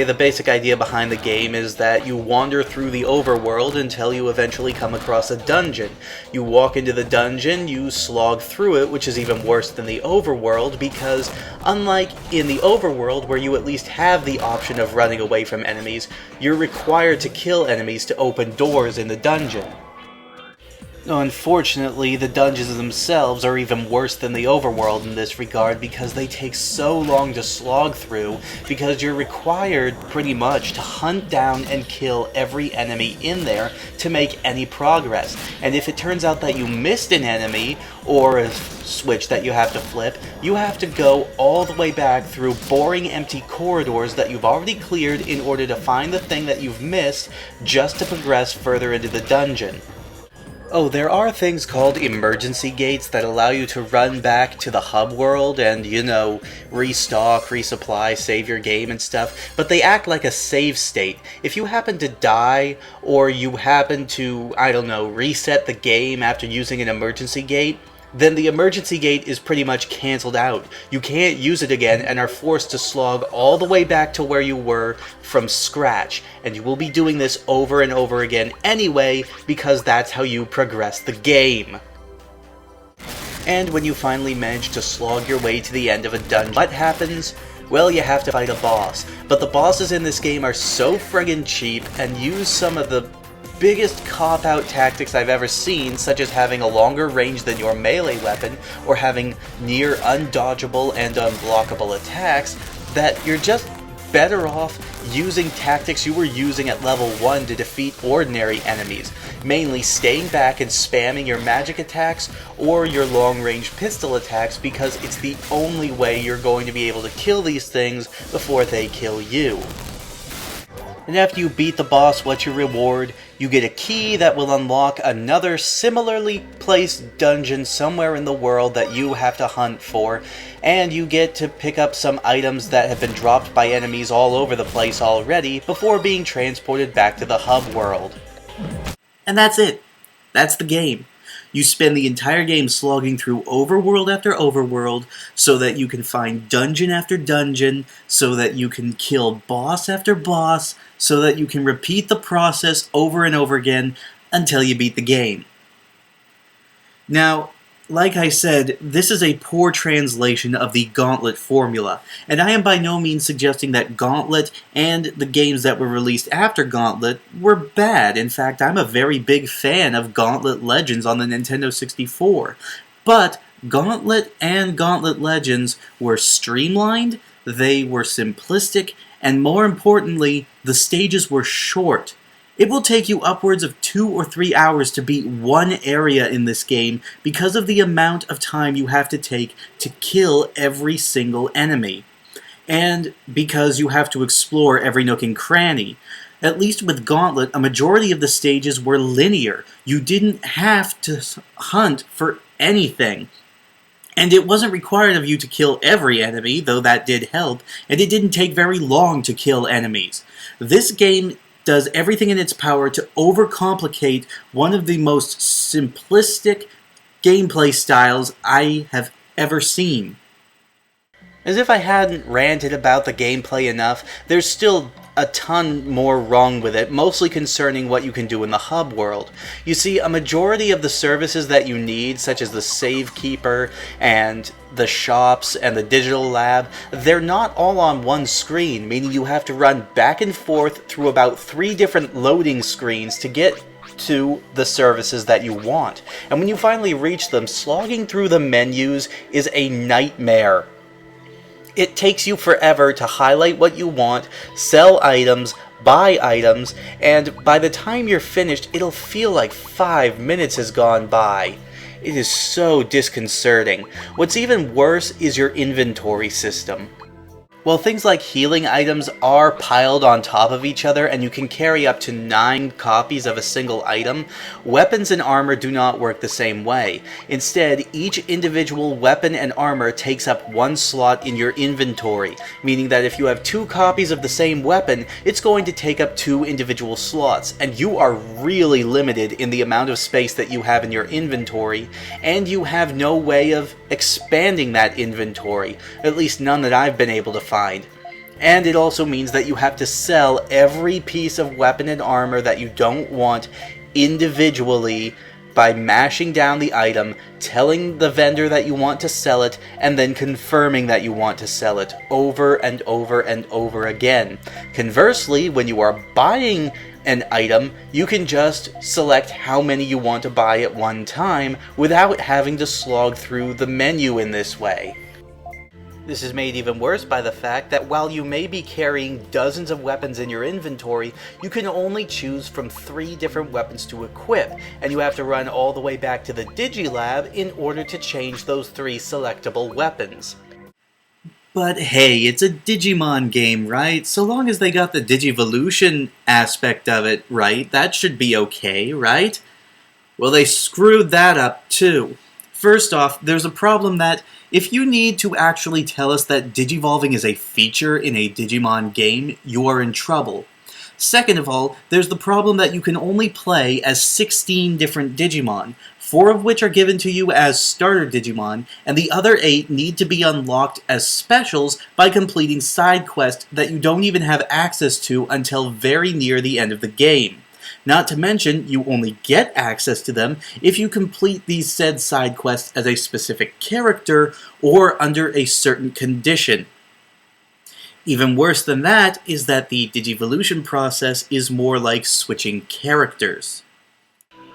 The basic idea behind the game is that you wander through the overworld until you eventually come across a dungeon. You walk into the dungeon, you slog through it, which is even worse than the overworld because unlike in the overworld where you at least have the option of running away from enemies, you're required to kill enemies to open doors in the dungeon. Unfortunately, the dungeons themselves are even worse than the overworld in this regard because they take so long to slog through because you're required pretty much to hunt down and kill every enemy in there to make any progress. And if it turns out that you missed an enemy or a switch that you have to flip, you have to go all the way back through boring empty corridors that you've already cleared in order to find the thing that you've missed just to progress further into the dungeon. Oh, there are things called emergency gates that allow you to run back to the hub world and, restock, resupply, save your game and stuff, but they act like a save state. If you happen to die, or you happen to, reset the game after using an emergency gate, then the emergency gate is pretty much cancelled out. You can't use it again and are forced to slog all the way back to where you were from scratch. And you will be doing this over and over again anyway, because that's how you progress the game. And when you finally manage to slog your way to the end of a dungeon, what happens? Well, you have to fight a boss. But the bosses in this game are so friggin' cheap and use some of the biggest cop-out tactics I've ever seen, such as having a longer range than your melee weapon, or having near undodgeable and unblockable attacks, that you're just better off using tactics you were using at level 1 to defeat ordinary enemies, mainly staying back and spamming your magic attacks or your long-range pistol attacks because it's the only way you're going to be able to kill these things before they kill you. And after you beat the boss, what's your reward? You get a key that will unlock another similarly placed dungeon somewhere in the world that you have to hunt for, and you get to pick up some items that have been dropped by enemies all over the place already before being transported back to the hub world. And that's it. That's the game. You spend the entire game slogging through overworld after overworld so that you can find dungeon after dungeon, so that you can kill boss after boss, so that you can repeat the process over and over again until you beat the game. Now, like I said, this is a poor translation of the Gauntlet formula, and I am by no means suggesting that Gauntlet and the games that were released after Gauntlet were bad. In fact, I'm a very big fan of Gauntlet Legends on the Nintendo 64. But Gauntlet and Gauntlet Legends were streamlined, they were simplistic, and more importantly, the stages were short. It will take you upwards of 2 or 3 hours to beat one area in this game because of the amount of time you have to take to kill every single enemy. And because you have to explore every nook and cranny. At least with Gauntlet, a majority of the stages were linear. You didn't have to hunt for anything. And it wasn't required of you to kill every enemy, though that did help, and it didn't take very long to kill enemies. This game does everything in its power to overcomplicate one of the most simplistic gameplay styles I have ever seen. As if I hadn't ranted about the gameplay enough, there's still a ton more wrong with it, mostly concerning what you can do in the hub world. You see, a majority of the services that you need, such as the save keeper and the shops and the digital lab, they're not all on one screen, meaning you have to run back and forth through about 3 different loading screens to get to the services that you want. And when you finally reach them, slogging through the menus is a nightmare. It takes you forever to highlight what you want, sell items, buy items, and by the time you're finished, it'll feel like 5 minutes has gone by. It is so disconcerting. What's even worse is your inventory system. While things like healing items are piled on top of each other and you can carry up to 9 copies of a single item, weapons and armor do not work the same way. Instead, each individual weapon and armor takes up 1 slot in your inventory, meaning that if you have 2 copies of the same weapon, it's going to take up 2 individual slots, and you are really limited in the amount of space that you have in your inventory, and you have no way of expanding that inventory, at least none that I've been able to find. And it also means that you have to sell every piece of weapon and armor that you don't want individually by mashing down the item, telling the vendor that you want to sell it, and then confirming that you want to sell it over and over and over again. Conversely, when you are buying an item, you can just select how many you want to buy at one time without having to slog through the menu in this way. This is made even worse by the fact that while you may be carrying dozens of weapons in your inventory, you can only choose from 3 different weapons to equip, and you have to run all the way back to the Digilab in order to change those 3 selectable weapons. But hey, it's a Digimon game, right? So long as they got the Digivolution aspect of it right, that should be okay, right? Well, they screwed that up too. First off, there's a problem that if you need to actually tell us that Digivolving is a feature in a Digimon game, you are in trouble. Second of all, there's the problem that you can only play as 16 different Digimon, 4 of which are given to you as starter Digimon, and the other 8 need to be unlocked as specials by completing side quests that you don't even have access to until very near the end of the game. Not to mention, you only get access to them if you complete these said side quests as a specific character or under a certain condition. Even worse than that is that the Digivolution process is more like switching characters.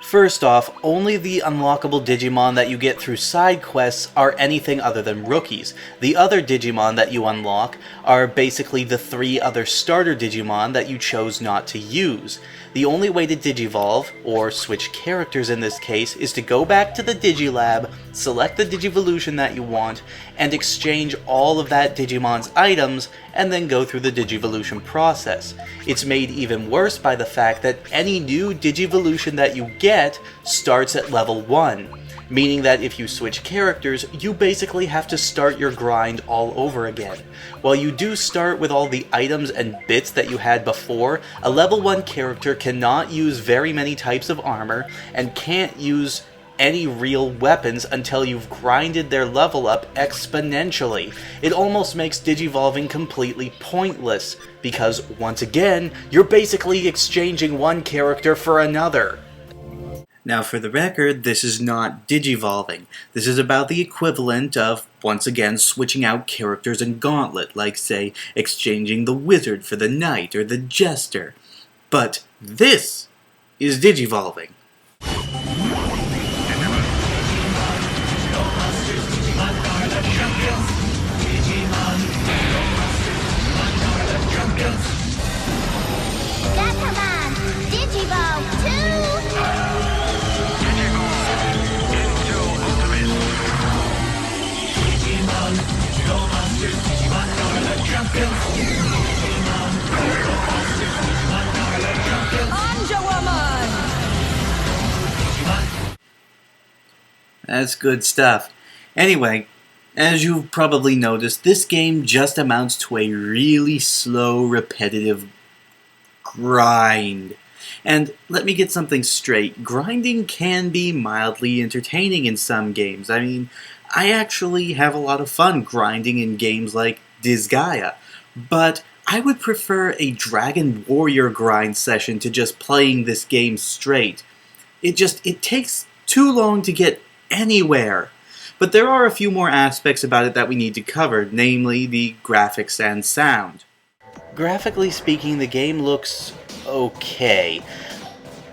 First off, only the unlockable Digimon that you get through side quests are anything other than rookies. The other Digimon that you unlock are basically the 3 other starter Digimon that you chose not to use. The only way to Digivolve, or switch characters in this case, is to go back to the Digilab, select the Digivolution that you want, and exchange all of that Digimon's items, and then go through the Digivolution process. It's made even worse by the fact that any new Digivolution that you get starts at level 1, meaning that if you switch characters, you basically have to start your grind all over again. While you do start with all the items and bits that you had before, a level 1 character cannot use very many types of armor, and can't use any real weapons until you've grinded their level up exponentially. It almost makes Digivolving completely pointless, because once again, you're basically exchanging one character for another. Now for the record, this is not Digivolving. This is about the equivalent of, once again, switching out characters in Gauntlet, like say, exchanging the Wizard for the Knight or the Jester. But this is Digivolving. That's good stuff. Anyway, as you've probably noticed, this game just amounts to a really slow, repetitive grind. And let me get something straight, grinding can be mildly entertaining in some games. I mean, I actually have a lot of fun grinding in games like Disgaea, but I would prefer a Dragon Warrior grind session to just playing this game straight. It takes too long to get anywhere. But there are a few more aspects about it that we need to cover, namely the graphics and sound. Graphically speaking, the game looks okay.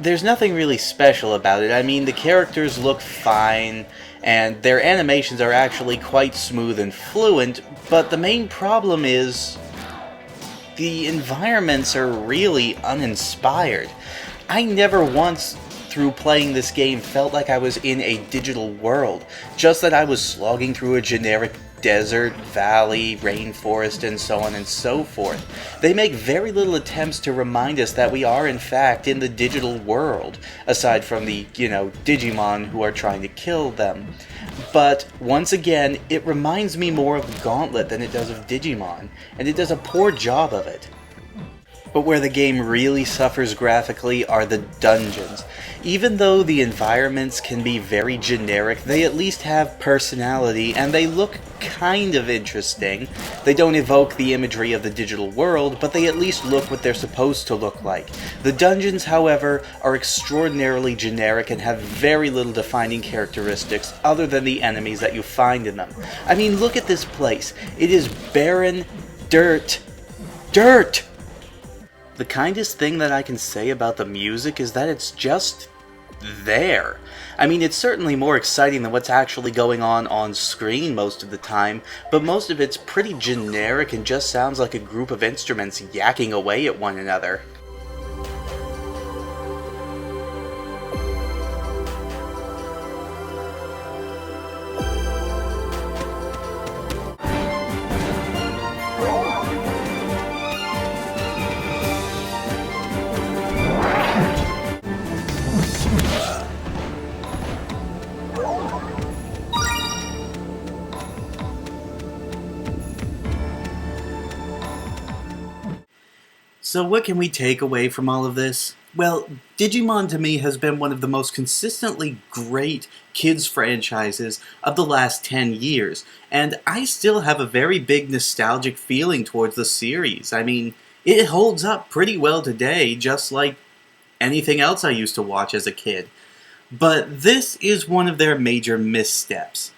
There's nothing really special about it. I mean, the characters look fine, and their animations are actually quite smooth and fluent, but the main problem is the environments are really uninspired. I never once, through playing this game, felt like I was in a digital world, just that I was slogging through a generic desert, valley, rainforest, and so on and so forth. They make very little attempts to remind us that we are in fact in the digital world, aside from the, Digimon who are trying to kill them. But, once again, it reminds me more of Gauntlet than it does of Digimon, and it does a poor job of it. But where the game really suffers graphically are the dungeons. Even though the environments can be very generic, they at least have personality and they look kind of interesting. They don't evoke the imagery of the digital world, but they at least look what they're supposed to look like. The dungeons, however, are extraordinarily generic and have very little defining characteristics other than the enemies that you find in them. I mean, look at this place. It is barren dirt. Dirt! The kindest thing that I can say about the music is that it's just there. I mean, it's certainly more exciting than what's actually going on screen most of the time, but most of it's pretty generic and just sounds like a group of instruments yakking away at one another. So what can we take away from all of this? Well, Digimon to me has been one of the most consistently great kids franchises of the last 10 years, and I still have a very big nostalgic feeling towards the series. I mean, it holds up pretty well today, just like anything else I used to watch as a kid. But this is one of their major missteps.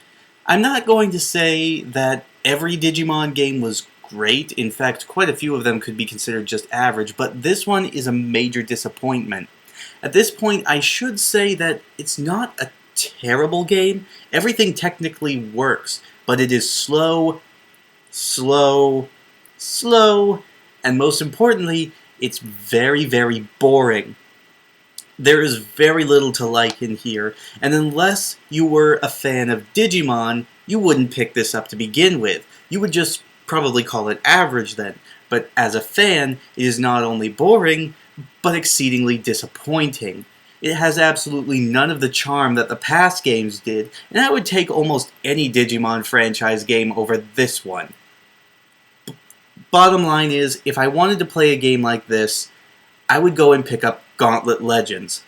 I'm not going to say that every Digimon game was great. In fact, quite a few of them could be considered just average, but this one is a major disappointment. At this point, I should say that it's not a terrible game. Everything technically works, but it is slow, and most importantly, it's very, very boring. There is very little to like in here, and unless you were a fan of Digimon, you wouldn't pick this up to begin with. You would just probably call it average then, but as a fan, it is not only boring, but exceedingly disappointing. It has absolutely none of the charm that the past games did, and I would take almost any Digimon franchise game over this one. Bottom line is, if I wanted to play a game like this, I would go and pick up Gauntlet Legends.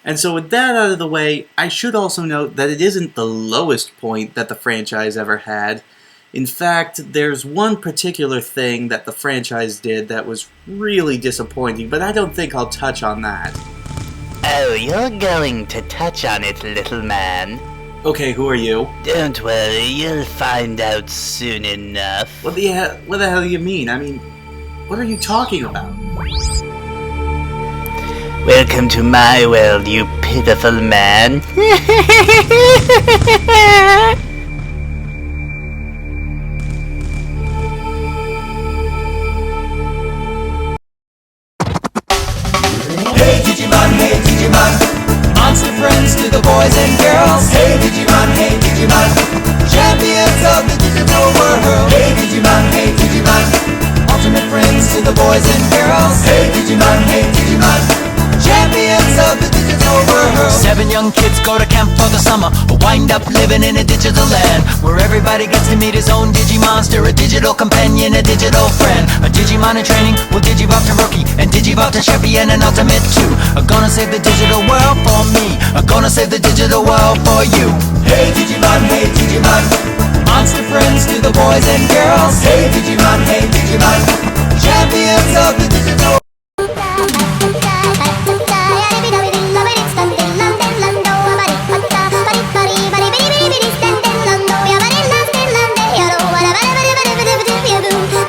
And so with that out of the way, I should also note that it isn't the lowest point that the franchise ever had. In fact, there's one particular thing that the franchise did that was really disappointing, but I don't think I'll touch on that. Oh, you're going to touch on it, little man. Okay, who are you? Don't worry, you'll find out soon enough. What the hell do you mean? I mean, what are you talking about? Welcome to my world, you pitiful man. Hey Digimon, monster friends to the boys and girls. Hey Digimon, champions of the digital world. Hey Digimon, ultimate friends to the boys and girls. Hey Digimon, champions of the digital world. 7 young kids go to camp for the summer, but wind up living in a digital land where everybody gets to meet his own Digimonster, a digital companion, a digital friend. A Digimon in training will Digivolve to Rookie and Digivolve to Champion and Ultimate too. I'm gonna save the digital world for me. I'm gonna save the digital world for you. Hey Digimon, monster friends to the boys and girls. Hey Digimon,